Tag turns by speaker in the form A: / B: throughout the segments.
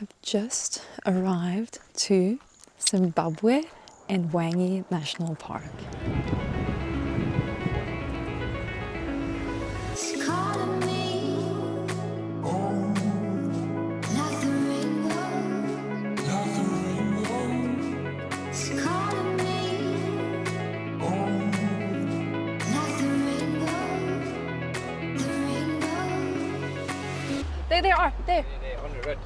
A: have just arrived to Zimbabwe and Hwange National Park. There they are, there.
B: They're on the red.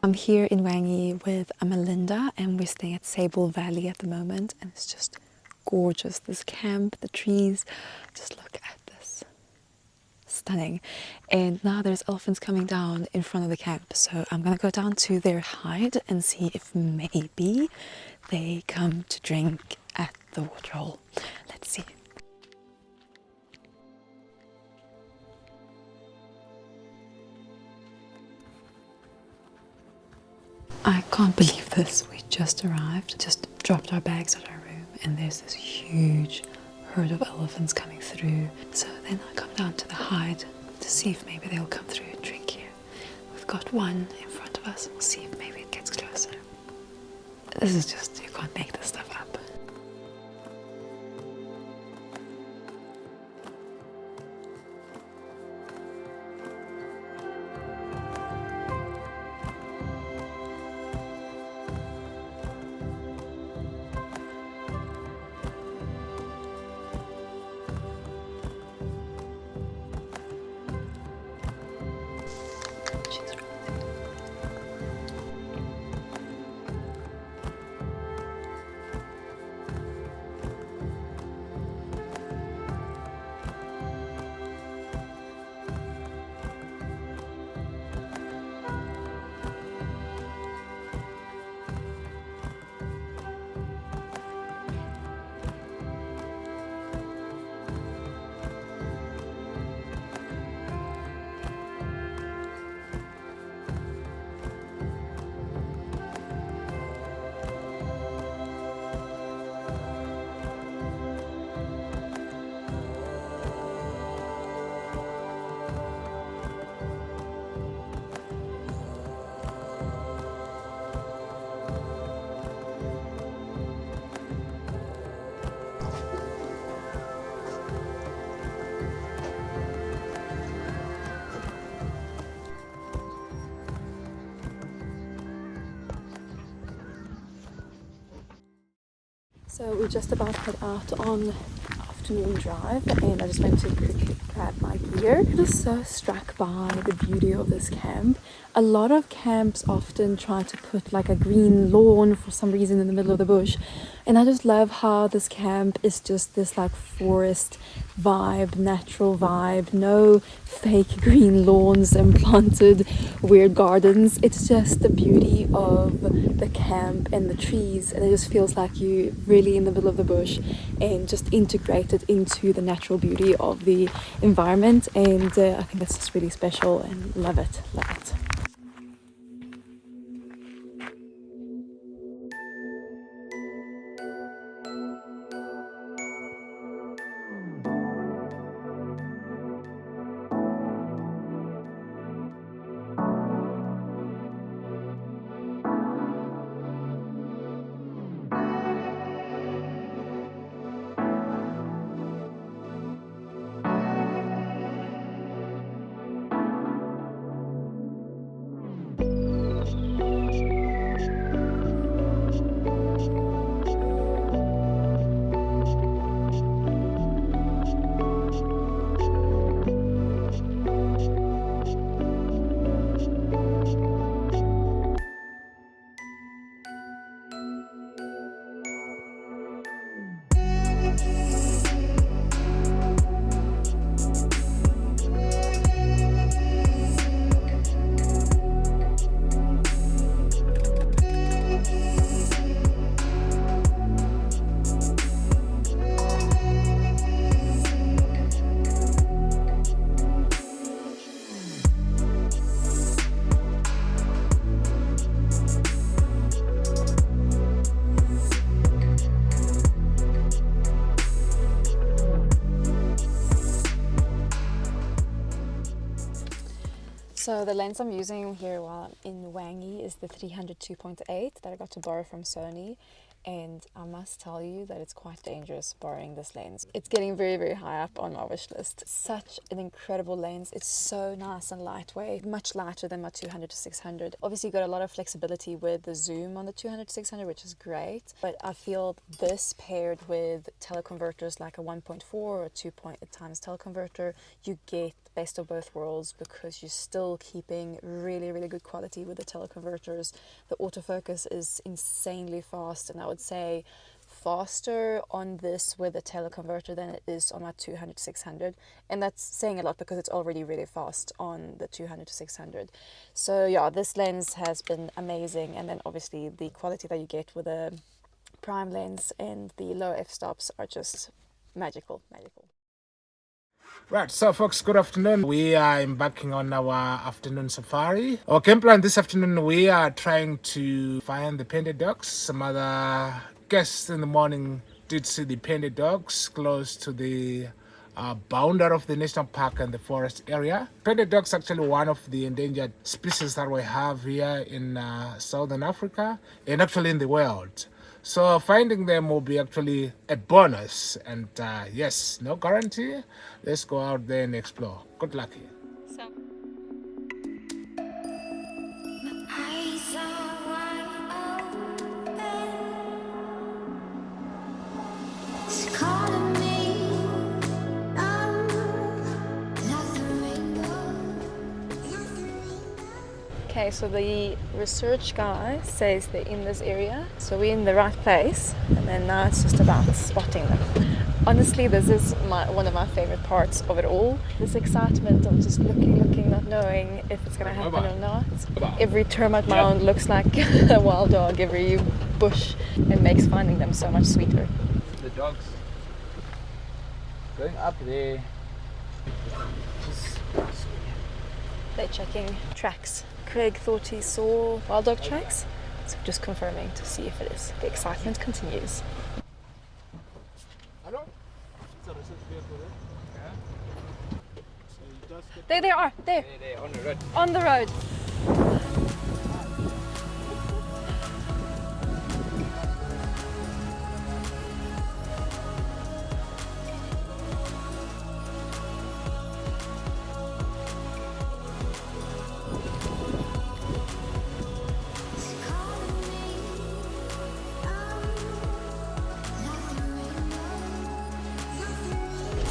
A: I'm here in Hwange with Melinda and we're staying at Sable Valley at the moment, and it's just gorgeous. This camp, the trees, just look at this. Stunning. And now there's elephants coming down in front of the camp, so I'm gonna go down to their hide and see if maybe they come to drink at the waterhole. Let's see. I can't believe this. We just arrived, just dropped our bags at our room, and there's this huge herd of elephants coming through. So then I come down to the hide to see if maybe they'll come through and drink here. We've got one in front of us. We'll see if maybe it gets closer. This is just, you can't make this stuff up. So we're just about to head out on afternoon drive, and I just went to quickly grab my gear. I was so struck by the beauty of this camp. A lot of camps often try to put like a green lawn for some reason in the middle of the bush, and I just love how this camp is just this like forest vibe, natural vibe, no fake green lawns and planted weird gardens. It's just the beauty of the camp and the trees, and it just feels like you really in the middle of the bush and just integrated into the natural beauty of the environment. And I think that's just really special, and love it, love it. So the lens I'm using here while in Hwange is the 300 2.8 that I got to borrow from Sony. And I must tell you that it's quite dangerous borrowing this lens. It's getting very, very high up on my wish list. Such an incredible lens. It's so nice and lightweight, much lighter than my 200 to 600. Obviously you got a lot of flexibility with the zoom on the 200 to 600, which is great. But I feel this paired with teleconverters like a 1.4 or 2 times teleconverter, you get the best of both worlds because you're still keeping really, really good quality with the teleconverters. The autofocus is insanely fast, and I would say faster on this with a teleconverter than it is on my 200 to 600, and that's saying a lot because it's already really fast on the 200 to 600. So yeah, this lens has been amazing, and then obviously the quality that you get with a prime lens and the low f-stops are just magical.
B: Right, so folks, good afternoon. We are embarking on our afternoon safari. Our game plan this afternoon, we are trying to find the painted dogs. Some other guests in the morning did see the painted dogs close to the boundary of the national park and the forest area. Painted dogs actually one of the endangered species that we have here in Southern Africa and actually in the world. So finding them will be actually a bonus, and yes, no guarantee. Let's go out there and explore. Good luck here.
A: Okay, so the research guy says they're in this area, so we're in the right place, and then now it's just about spotting them. Honestly, this is one of my favorite parts of it all. This excitement of just looking, not knowing if it's going to happen or not. Every termite mound looks like a wild dog, every bush, and makes finding them so much sweeter.
C: The dogs going up there.
A: They're checking tracks. Craig thought he saw wild dog tracks, so just confirming to see if it is. The excitement continues. There they are, there.
C: There, on the road.
A: On the road.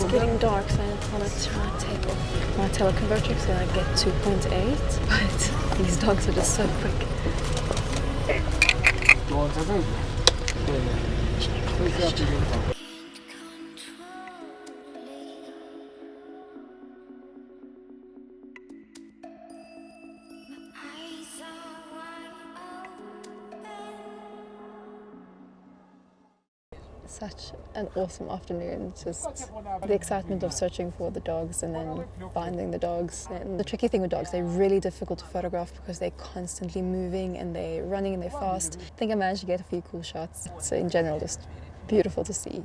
A: It's getting dark, so I want to try and take off my teleconverter because I get 2.8, but these dogs are just so quick. Such an awesome afternoon. Just the excitement of searching for the dogs and then finding the dogs. And the tricky thing with dogs, they're really difficult to photograph because they're constantly moving and they're running and they're fast. I think I managed to get a few cool shots. So in general, just beautiful to see.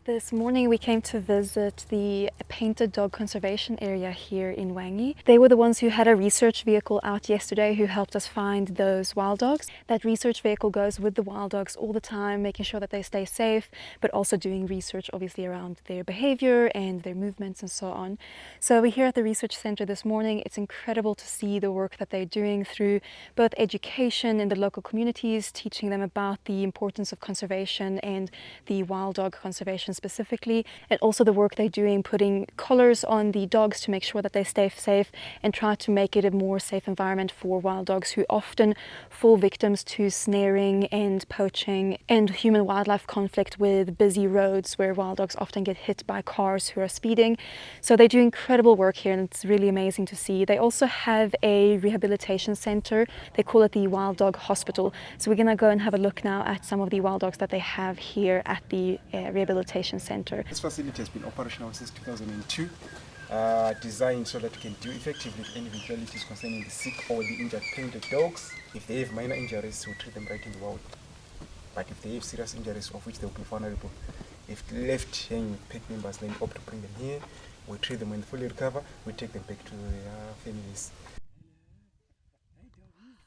A: This morning we came to visit the painted dog conservation area here in Hwange. They were the ones who had a research vehicle out yesterday who helped us find those wild dogs. That research vehicle goes with the wild dogs all the time, making sure that they stay safe, but also doing research obviously around their behavior and their movements and so on. So we're here at the research center this morning. It's incredible to see the work that they're doing through both education in the local communities, teaching them about the importance of conservation and the wild dog conservation specifically, and also the work they're doing putting collars on the dogs to make sure that they stay safe and try to make it a more safe environment for wild dogs who often fall victims to snaring and poaching and human wildlife conflict with busy roads where wild dogs often get hit by cars who are speeding. So they do incredible work here and it's really amazing to see. They also have a rehabilitation center. They call it the Wild Dog Hospital. So we're going to go and have a look now at some of the wild dogs that they have here at the rehabilitation center.
D: This facility has been operational since 2002, designed so that we can deal effectively with any eventualities concerning the sick or the injured painted dogs. If they have minor injuries, we'll treat them right in the wild. But if they have serious injuries, of which they will be vulnerable, if left hanging with pet members, then we opt to bring them here We treat them. When they fully recover, we take them back to their families.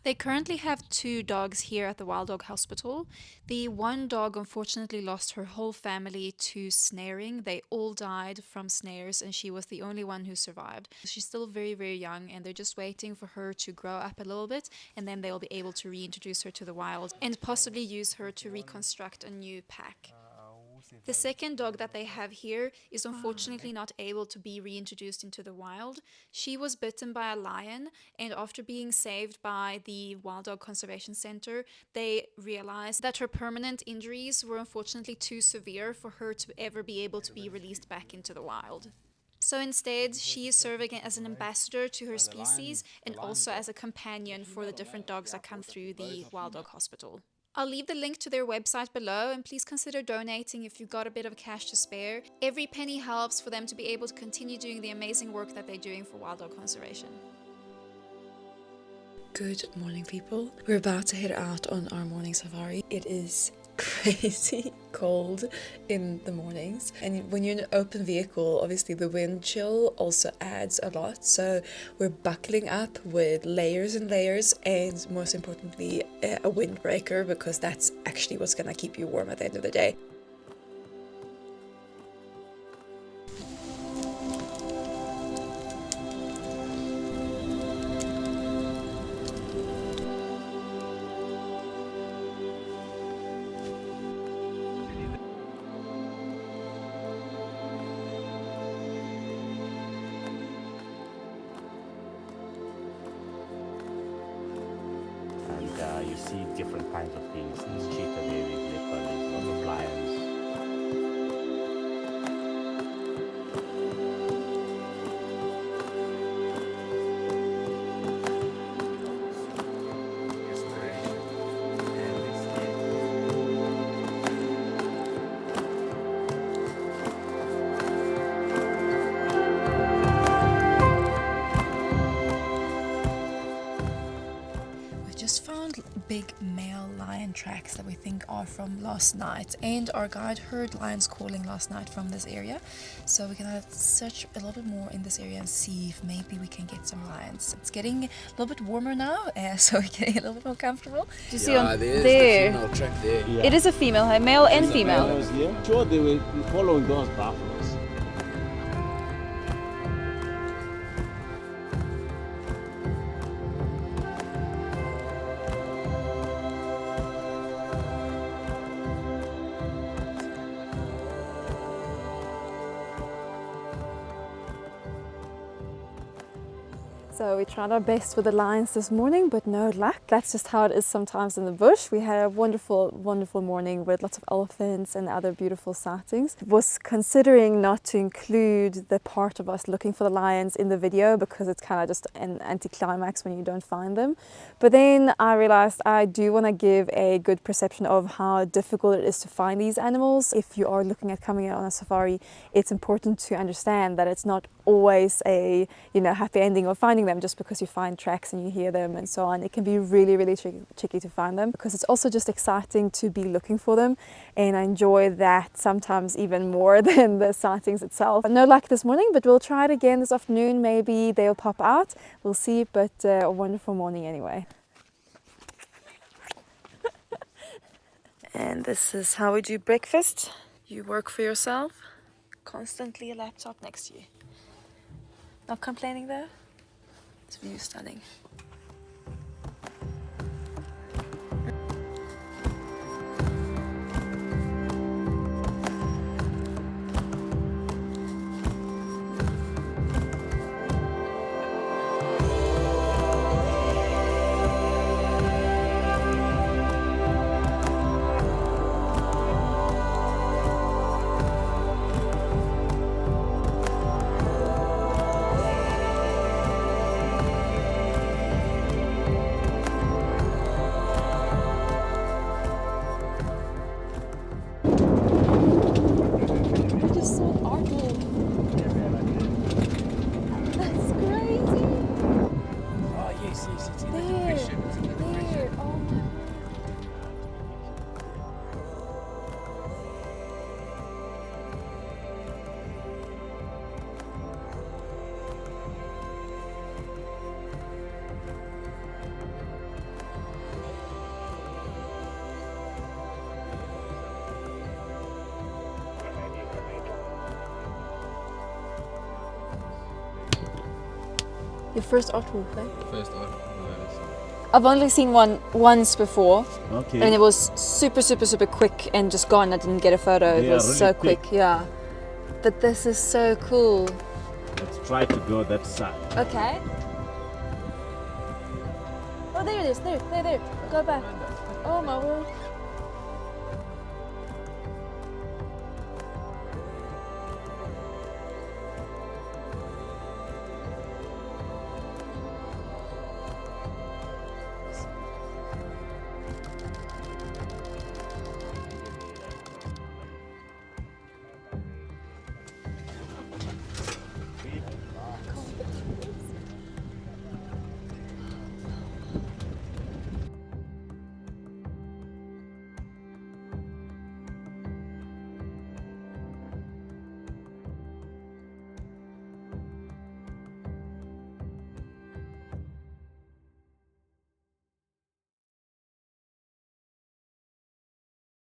E: They currently have 2 dogs here at the Wild Dog Hospital. The one dog unfortunately lost her whole family to snaring. They all died from snares and she was the only one who survived. She's still very, very young and they're just waiting for her to grow up a little bit and then they'll be able to reintroduce her to the wild and possibly use her to reconstruct a new pack. The second dog that they have here is unfortunately not able to be reintroduced into the wild. She was bitten by a lion, and after being saved by the Wild Dog Conservation Center, they realized that her permanent injuries were unfortunately too severe for her to ever be able to be released back into the wild. So instead, she is serving as an ambassador to her species and also as a companion for the different dogs that come through the Wild Dog Hospital. I'll leave the link to their website below and please consider donating if you've got a bit of cash to spare. Every penny helps for them to be able to continue doing the amazing work that they're doing for wild dog conservation.
A: Good morning, people. We're about to head out on our morning safari. It is crazy cold in the mornings, and when you're in an open vehicle, obviously the wind chill also adds a lot, so we're buckling up with layers and layers, and most importantly a windbreaker, because that's actually what's gonna keep you warm at the end of the day.
F: You see different kinds of things. There's cheetah, there's leopard, there's lots of lions.
A: Just found big male lion tracks that we think are from last night, and our guide heard lions calling last night from this area, so we're gonna search a little bit more in this area and see if maybe we can get some lions. It's getting a little bit warmer now, so we're getting a little bit more comfortable.
G: Do you see on
C: there's
G: there?
C: the female track there.
F: Yeah.
G: It is a female, male and female.
F: Yeah, sure, they were following those buffaloes.
A: So we tried our best with the lions this morning, but no luck. That's just how it is sometimes in the bush. We had a wonderful, wonderful morning with lots of elephants and other beautiful sightings. Was considering not to include the part of us looking for the lions in the video because it's kind of just an anticlimax when you don't find them. But then I realized I do want to give a good perception of how difficult it is to find these animals. If you are looking at coming out on a safari, it's important to understand that it's not always a happy ending of finding them just because you find tracks and you hear them and so on. It can be really, really tricky to find them, because it's also just exciting to be looking for them, and I enjoy that sometimes even more than the sightings itself. No luck this morning, but we'll try it again this afternoon. Maybe they'll pop out, we'll see, but a wonderful morning anyway. And this is how we do breakfast. You work for yourself, constantly a laptop next to you. Not complaining though? This view is stunning. Your first artwork, eh?
C: First order.
G: I've only seen one once before,
F: Okay.
G: and it was super quick and just gone. I didn't get a photo. It
F: Yeah,
G: was
F: really
G: so
F: quick.
G: yeah. But this is so cool.
F: Let's try to go that side.
G: Okay. Oh, there it is. There. Go back. Oh my word.